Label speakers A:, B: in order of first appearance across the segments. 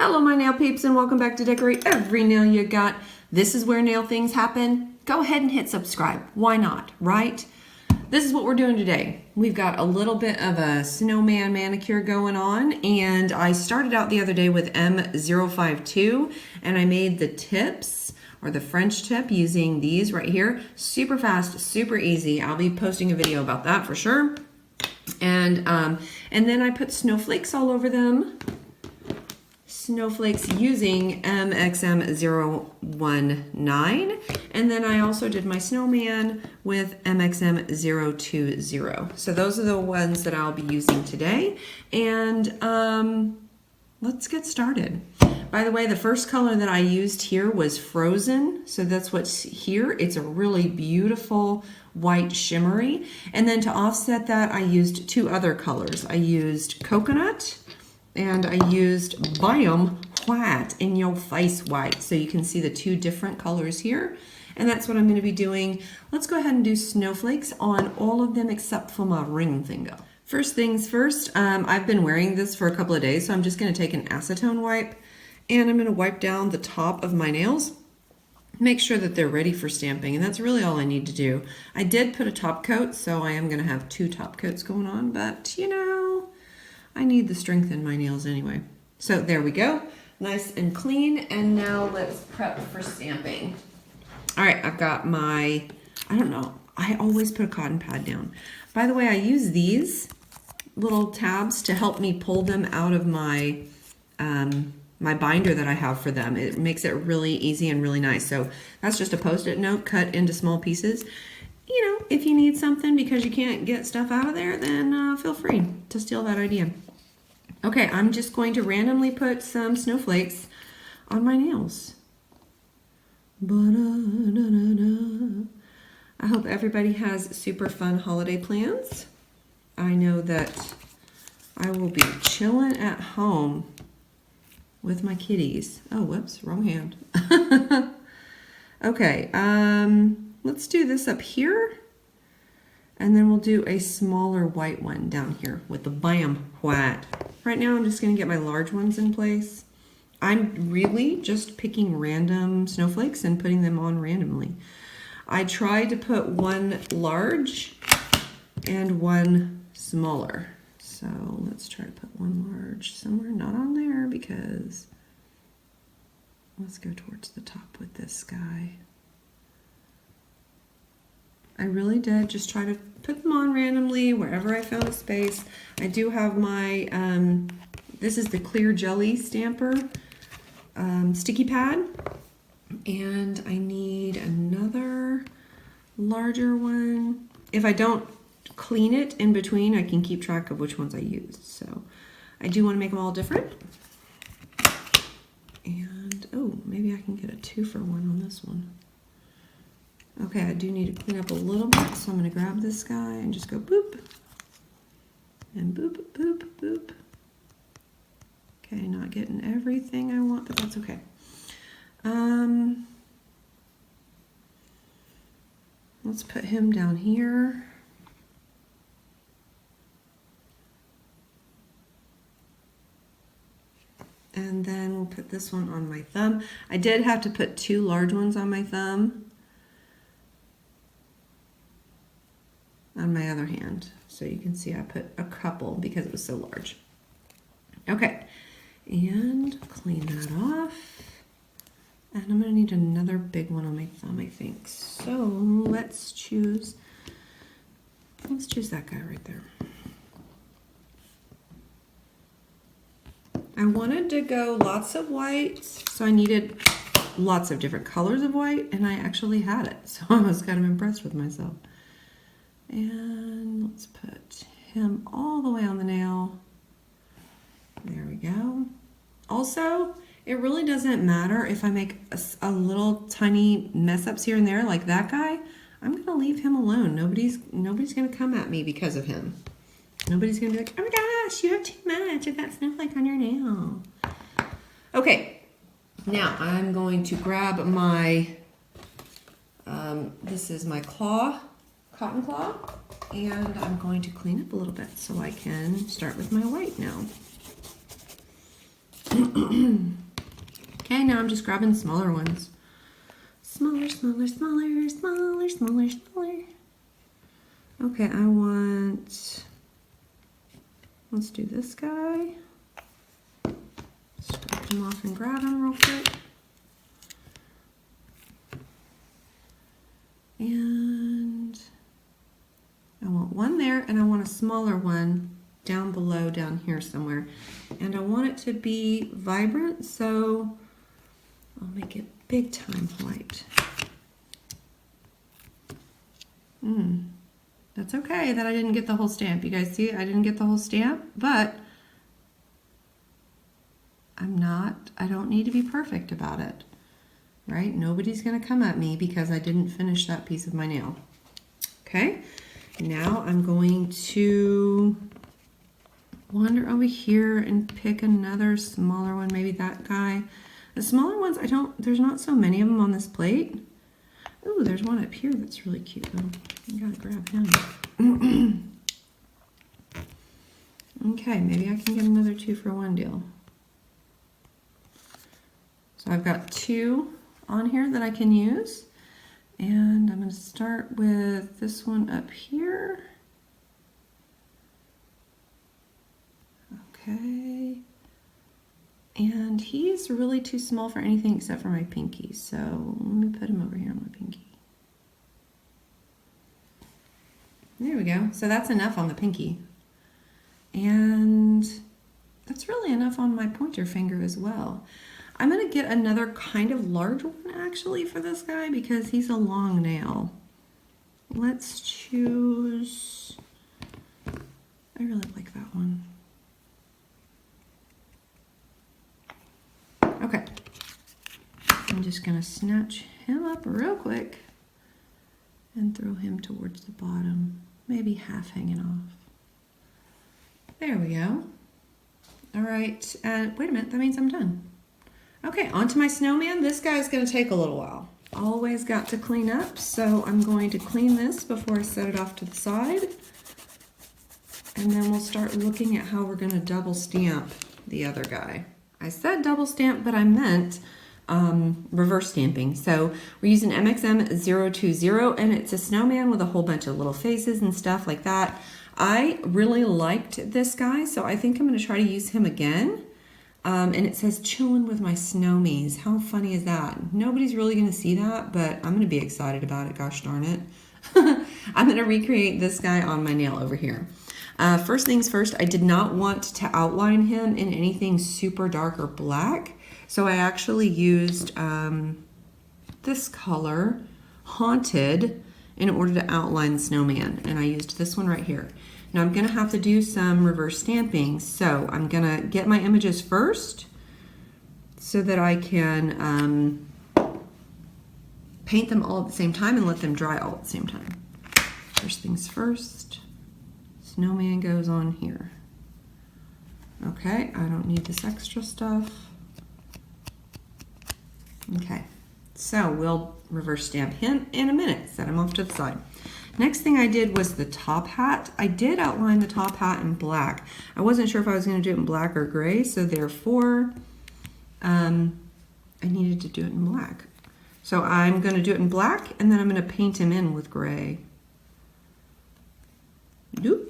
A: Hello my nail peeps and welcome back to Decorate Every Nail You Got. This is where nail things happen. Go ahead and hit subscribe. Why not, right? This is what we're doing today. We've got a little bit of a snowman manicure going on, and I started out the other day with M052 and I made the tips or the French tip using these right here. Super fast, super easy. I'll be posting a video about that for sure. And then I put snowflakes all over them. Snowflakes using MXM019, and then I also did my snowman with MXM020. So those are the ones that I'll be using today, and let's get started. By the way, the first color that I used here was Frozen, so that's what's here. It's a really beautiful white shimmery, and then to offset that I used two other colors. I used Coconut and I used Biome White, in your face white. So you can see the two different colors here. And that's what I'm going to be doing. Let's go ahead and do snowflakes on all of them except for my ring finger. First things first, I've been wearing this for a couple of days, so I'm just going to take an acetone wipe and I'm going to wipe down the top of my nails. Make sure that they're ready for stamping, and that's really all I need to do. I did put a top coat, so I am going to have two top coats going on, but you know, I need the strength in my nails anyway. So there we go, nice and clean, and now let's prep for stamping. All right, I've got my, I don't know, I always put a cotton pad down. By the way, I use these little tabs to help me pull them out of my my binder that I have for them. It makes it really easy and really nice. So that's just a Post-it note cut into small pieces. You know, if you need something because you can't get stuff out of there, then feel free to steal that idea. Okay, I'm just going to randomly put some snowflakes on my nails. I hope everybody has super fun holiday plans. I know that I will be chilling at home with my kitties. Oh, whoops, wrong hand. Okay, let's do this up here, and then we'll do a smaller white one down here with the Biome White. Right now I'm just going to get my large ones in place. I'm really just picking random snowflakes and putting them on randomly. I tried to put one large and one smaller. So let's try to put one large somewhere, not on there, because let's go towards the top with this guy. I really did just try to put them on randomly wherever I found a space. I do have my, this is the clear jelly stamper sticky pad, and I need another larger one. If I don't clean it in between, I can keep track of which ones I used. So I do want to make them all different. And oh, maybe I can get a 2-for-1 on this one. Okay, I do need to clean up a little bit, so I'm going to grab this guy and just go boop and boop, boop, boop. Okay, not getting everything I want, but that's okay. Let's put him down here. And then we'll put this one on my thumb. I did have to put two large ones on my thumb on my other hand. So you can see I put a couple because it was so large. Okay, and clean that off. And I'm gonna need another big one on my thumb, I think. So let's choose that guy right there. I wanted to go lots of white, so I needed lots of different colors of white, and I actually had it, so I was kind of impressed with myself. And let's put him all the way on the nail. There we go. Also, it really doesn't matter if I make a little tiny mess ups here and there like that guy. I'm gonna leave him alone. Nobody's gonna come at me because of him. Nobody's gonna be like, oh my gosh, you have too much of that snowflake on your nail. Okay, now I'm going to grab my, this is my cotton claw, and I'm going to clean up a little bit so I can start with my white now. now I'm just grabbing smaller ones. Smaller, smaller, smaller, smaller, smaller, smaller. Okay, I want, let's do this guy. Scrape him off and grab him real quick. And I want one there, and I want a smaller one down below, down here somewhere. And I want it to be vibrant, so I'll make it big time white. That's okay that I didn't get the whole stamp. You guys see, I didn't get the whole stamp, but I don't need to be perfect about it, right? Nobody's gonna come at me because I didn't finish that piece of my nail. Okay, now I'm going to wander over here and pick another smaller one, maybe that guy. The smaller ones, there's not so many of them on this plate. Ooh, there's one up here that's really cute though. You gotta grab him. Okay, maybe I can get another 2 for 1 deal. So I've got 2 on here that I can use. And I'm gonna start with this one up here. Okay. And he's really too small for anything except for my pinky. So let me put him over here on my pinky. There we go. So that's enough on the pinky. And that's really enough on my pointer finger as well. I'm going to get another kind of large one actually for this guy because he's a long nail. Let's choose, I really like that one. Okay, I'm just going to snatch him up real quick and throw him towards the bottom, maybe half hanging off. There we go. All right, and wait a minute, that means I'm done. Okay, on to my snowman. This guy's going to take a little while. Always got to clean up, so I'm going to clean this before I set it off to the side. And then we'll start looking at how we're going to double stamp the other guy. I said double stamp, but I meant reverse stamping. So we're using MXM 020, and it's a snowman with a whole bunch of little faces and stuff like that. I really liked this guy, so I think I'm going to try to use him again. And it says chilling with my snowmies. How funny is that? Nobody's really going to see that, but I'm going to be excited about it. Gosh darn it. I'm going to recreate this guy on my nail over here. First things first, I did not want to outline him in anything super dark or black. So I actually used this color, Haunted, in order to outline the snowman. And I used this one right here. Now I'm going to have to do some reverse stamping. So I'm going to get my images first so that I can paint them all at the same time and let them dry all at the same time. First things first. Snowman goes on here. Okay, I don't need this extra stuff. Okay, so we'll reverse stamp him in a minute, set him off to the side. Next thing I did was the top hat. I did outline the top hat in black. I wasn't sure if I was going to do it in black or gray, so therefore I needed to do it in black. So I'm going to do it in black, and then I'm going to paint him in with gray. Doop.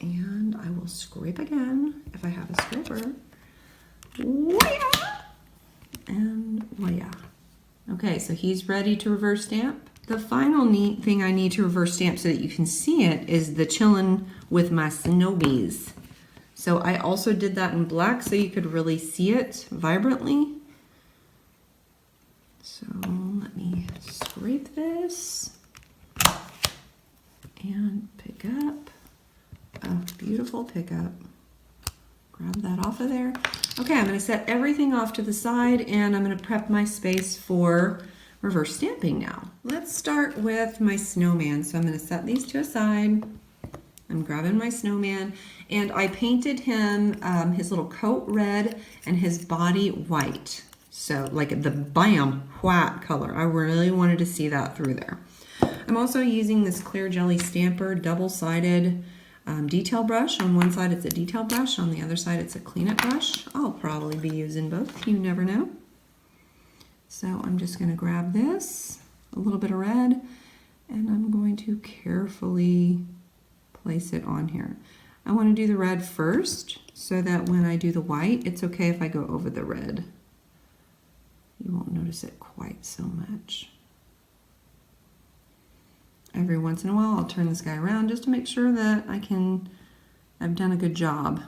A: And I will scrape again if I have a scraper. Wah-ya! And wah-ya. Okay, so he's ready to reverse stamp. The final neat thing I need to reverse stamp so that you can see it is the chillin' with my snowbies. So I also did that in black so you could really see it vibrantly. So let me scrape this and pick up. A beautiful pickup. Grab that off of there. Okay, I'm going to set everything off to the side and I'm going to prep my space for reverse stamping now. Let's start with my snowman. So I'm going to set these to a side. I'm grabbing my snowman and I painted him his little coat red and his body white. So like the bam, white color. I really wanted to see that through there. I'm also using this clear jelly stamper, double-sided detail brush. On one side it's a detail brush, on the other side it's a cleanup brush. I'll probably be using both, you never know. So I'm just going to grab this, a little bit of red, and I'm going to carefully place it on here. I want to do the red first so that when I do the white, it's okay if I go over the red. You won't notice it quite so much. Every once in a while, I'll turn this guy around just to make sure that I've done a good job.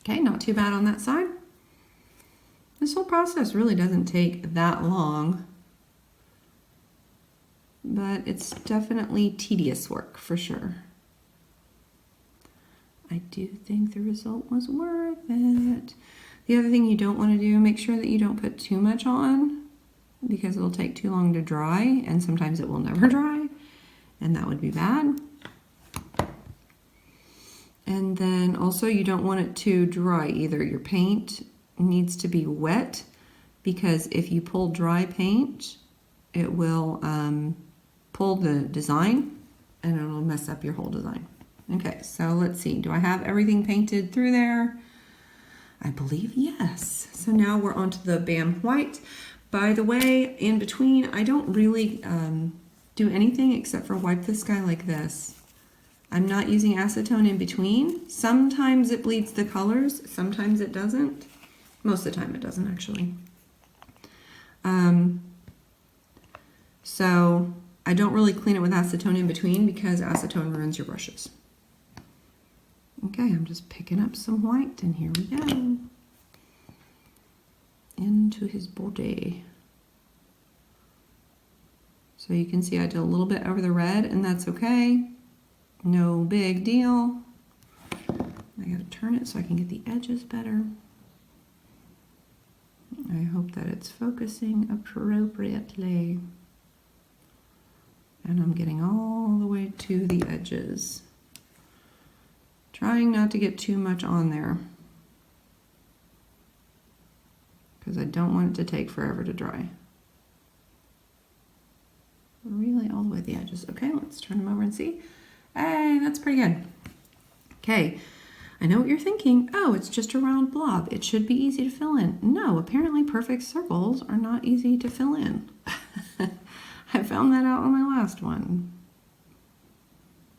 A: Okay, not too bad on that side. This whole process really doesn't take that long, but it's definitely tedious work for sure. I do think the result was worth it. The other thing you don't want to do, make sure that you don't put too much on because it'll take too long to dry, and sometimes it will never dry, and that would be bad. And then also you don't want it to dry either. Your paint needs to be wet because if you pull dry paint, it will pull the design and it'll mess up your whole design. Okay, so let's see. Do I have everything painted through there? I believe yes. So now we're onto the BAM white. By the way, in between, I don't really do anything except for wipe this guy like this. I'm not using acetone in between. Sometimes it bleeds the colors, sometimes it doesn't. Most of the time it doesn't actually. So I don't really clean it with acetone in between because acetone ruins your brushes. Okay, I'm just picking up some white and here we go. Into his body. So you can see I did a little bit over the red and that's okay. No big deal. I gotta turn it so I can get the edges better. I hope that it's focusing appropriately. And I'm getting all the way to the edges. Trying not to get too much on there because I don't want it to take forever to dry. Really all the way to the edges. Okay, let's turn them over and see. Hey, that's pretty good. Okay, I know what you're thinking. Oh, it's just a round blob. It should be easy to fill in. No, apparently perfect circles are not easy to fill in. I found that out on my last one.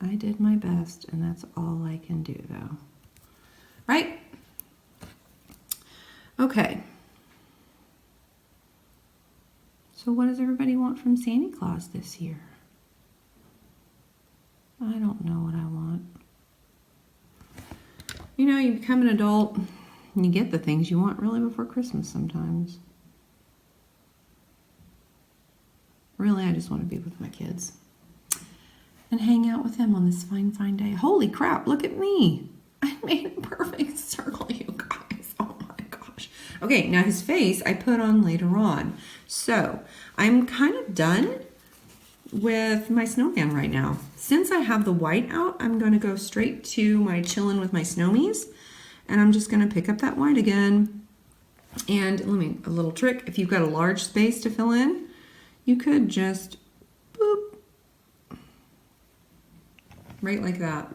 A: I did my best, and that's all I can do, though. Right? Okay. So what does everybody want from Santa Claus this year? I don't know what I want. You know, you become an adult and you get the things you want really before Christmas sometimes. Really, I just want to be with my kids and hang out with them on this fine, fine day. Holy crap, look at me. I made a perfect circle, you guys. Oh my gosh. Okay, now his face I put on later on. So I'm kind of done with my snowman right now. Since I have the white out, I'm going to go straight to my chillin' with my snowmies. And I'm just going to pick up that white again. And a little trick, if you've got a large space to fill in, you could just boop, right like that.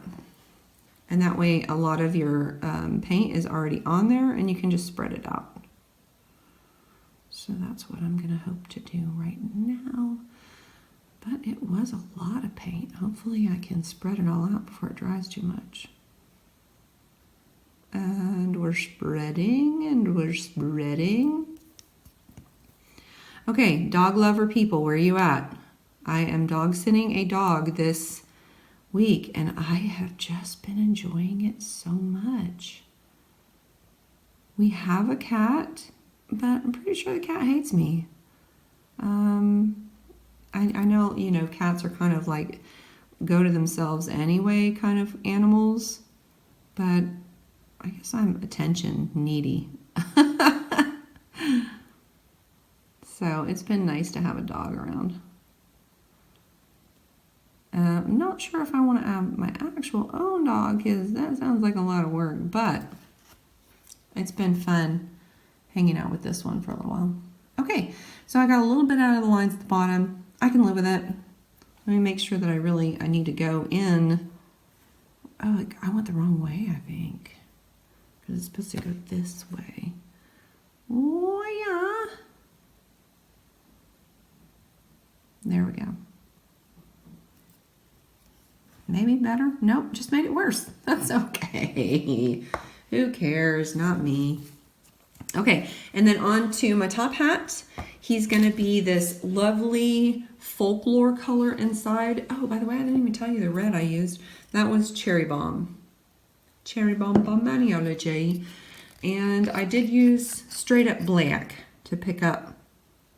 A: And that way a lot of your paint is already on there and you can just spread it out. So that's what I'm going to hope to do right now. But it was a lot of paint. Hopefully I can spread it all out before it dries too much. And we're spreading and we're spreading. Okay, dog lover people, where are you at? I am dog sitting a dog this week and I have just been enjoying it so much. We have a cat, but I'm pretty sure the cat hates me. I know, you know, cats are kind of like go to themselves anyway kind of animals, but I guess I'm attention needy. So it's been nice to have a dog around. I'm not sure if I want to have my actual own dog because that sounds like a lot of work, but it's been fun hanging out with this one for a little while. Okay, so I got a little bit out of the lines at the bottom. I can live with it. Let me make sure that I need to go in. Oh, I went the wrong way, I think. Because it's supposed to go this way. Oh, yeah. There we go. Maybe better? Nope, just made it worse. That's okay. Who cares? Not me. Okay, and then on to my top hat. He's gonna be this lovely folklore color inside. Oh, by the way, I didn't even tell you the red I used. That was Cherry Bomb. Cherry Bomb by Maniology. And I did use straight up black to pick up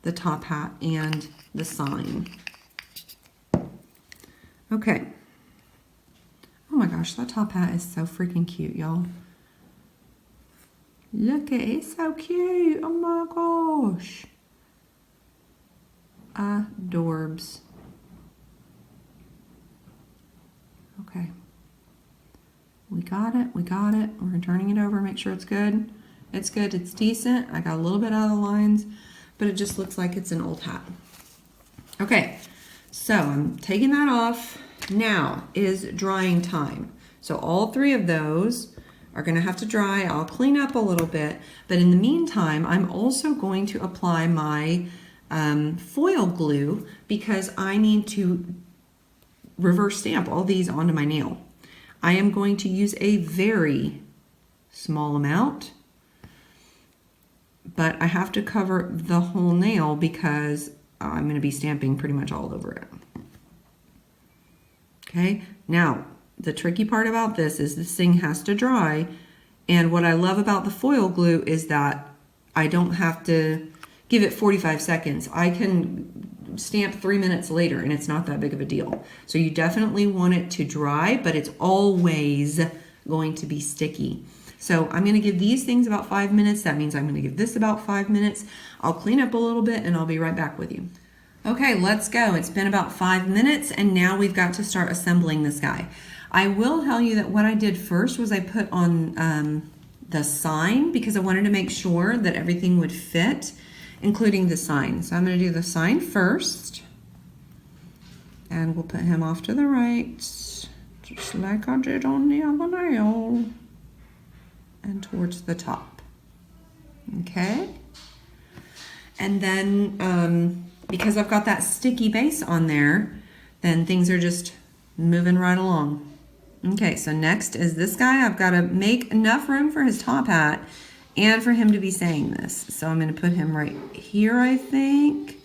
A: the top hat and the sign. Okay. Oh my gosh, that top hat is so freaking cute, y'all. Look at it, it's so cute. Oh my gosh. Adorbs. Okay. We got it, we got it. We're turning it over, make sure it's good. It's good, it's decent. I got a little bit out of the lines, but it just looks like it's an old hat. Okay, so I'm taking that off. Now is drying time. So all three of those are gonna have to dry. I'll clean up a little bit, but in the meantime, I'm also going to apply my foil glue because I need to reverse stamp all these onto my nail. I am going to use a very small amount, but I have to cover the whole nail because I'm going to be stamping pretty much all over it. Okay, now the tricky part about this is this thing has to dry, and what I love about the foil glue is that I don't have to give it 45 seconds. I can stamp 3 minutes later and it's not that big of a deal. So you definitely want it to dry, but it's always going to be sticky. So I'm gonna give these things about 5 minutes. That means I'm gonna give this about 5 minutes. I'll clean up a little bit and I'll be right back with you. Okay, let's go. It's been about 5 minutes and now we've got to start assembling this guy. I will tell you that what I did first was I put on the sign because I wanted to make sure that everything would fit, including the sign. So I'm going to do the sign first. And we'll put him off to the right, just like I did on the other nail. And towards the top. Okay? And then, because I've got that sticky base on there, then things are just moving right along. Okay, so next is this guy. I've got to make enough room for his top hat and for him to be saying this. So I'm going to put him right here, I think.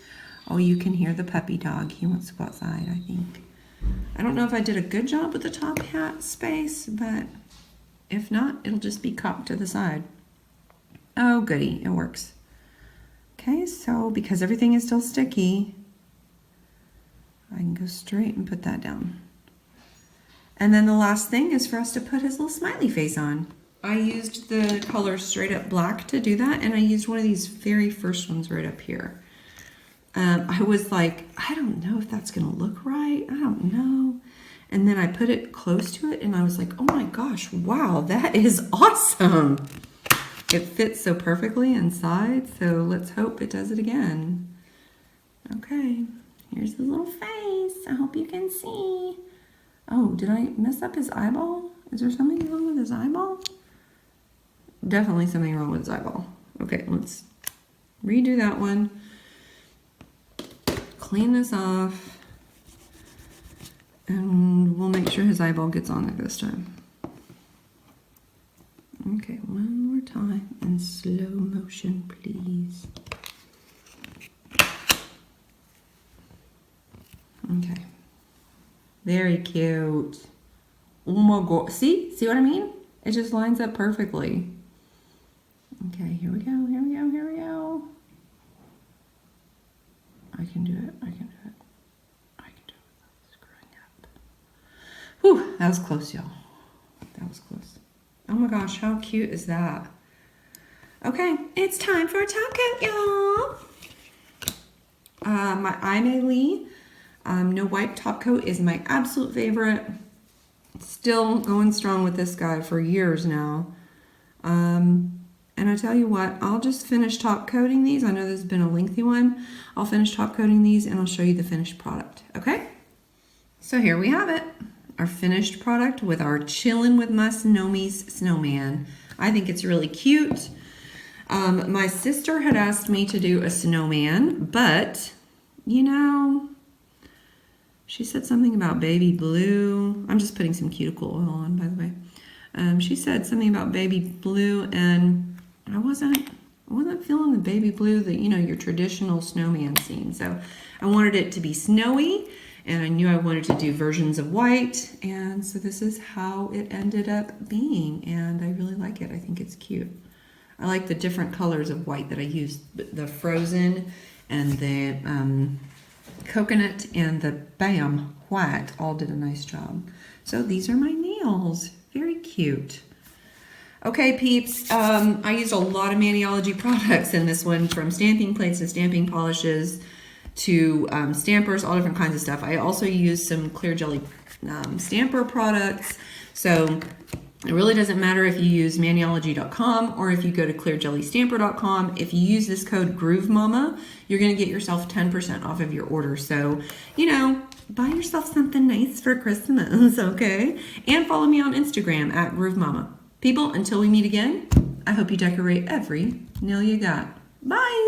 A: Oh, you can hear the puppy dog. He wants to go outside, I think. I don't know if I did a good job with the top hat space, but if not, it'll just be cocked to the side. Oh, goody, it works. Okay, so because everything is still sticky, I can go straight and put that down. And then the last thing is for us to put his little smiley face on. I used the color straight up black to do that, and I used one of these very first ones right up here. I was like, I don't know if that's gonna look right. I don't know. And then I put it close to it and I was like, oh my gosh, wow, that is awesome. It fits so perfectly inside, so let's hope it does it again. Okay, here's his little face. I hope you can see. Oh, did I mess up his eyeball? Is there something wrong with his eyeball? Definitely something wrong with his eyeball. Okay, let's redo that one. Clean this off. And we'll make sure his eyeball gets on there this time. Okay, one more time in slow motion, please. Okay. Very cute. Oh my god. See what I mean? It just lines up perfectly. Okay, here we go, here we go, here we go. I can do it, I can do it. I can do it without screwing up. Whew, that was close, y'all. That was close. Oh my gosh, how cute is that? Okay, it's time for a top coat, y'all. My Manicure No Wipe top coat is my absolute favorite. Still going strong with this guy for years now. And I tell you what, I'll just finish top coating these. I know this has been a lengthy one. I'll finish top coating these and I'll show you the finished product, okay? So here we have it, our finished product with our Chillin' with My Snowmies snowman. I think it's really cute. My sister had asked me to do a snowman, but you know, She said something about baby blue. I'm just putting some cuticle oil on, by the way. She said something about baby blue, and I wasn't feeling the baby blue that, you know, your traditional snowman scene. So I wanted it to be snowy, and I knew I wanted to do versions of white, and so this is how it ended up being, and I really like it. I think it's cute. I like the different colors of white that I used. The frozen and the coconut and the bam white all did a nice job. So these are my nails. Very cute. Okay, peeps, I used a lot of Maniology products in this one, from stamping plates to stamping polishes to stampers, all different kinds of stuff. I also used some clear jelly stamper products. So it really doesn't matter if you use Maniology.com or if you go to clearjellystamper.com. If you use this code GrooveMama, you're going to get yourself 10% off of your order. So, you know, buy yourself something nice for Christmas, okay? And follow me on Instagram at GrooveMama. People, until we meet again, I hope you decorate every nail you got. Bye!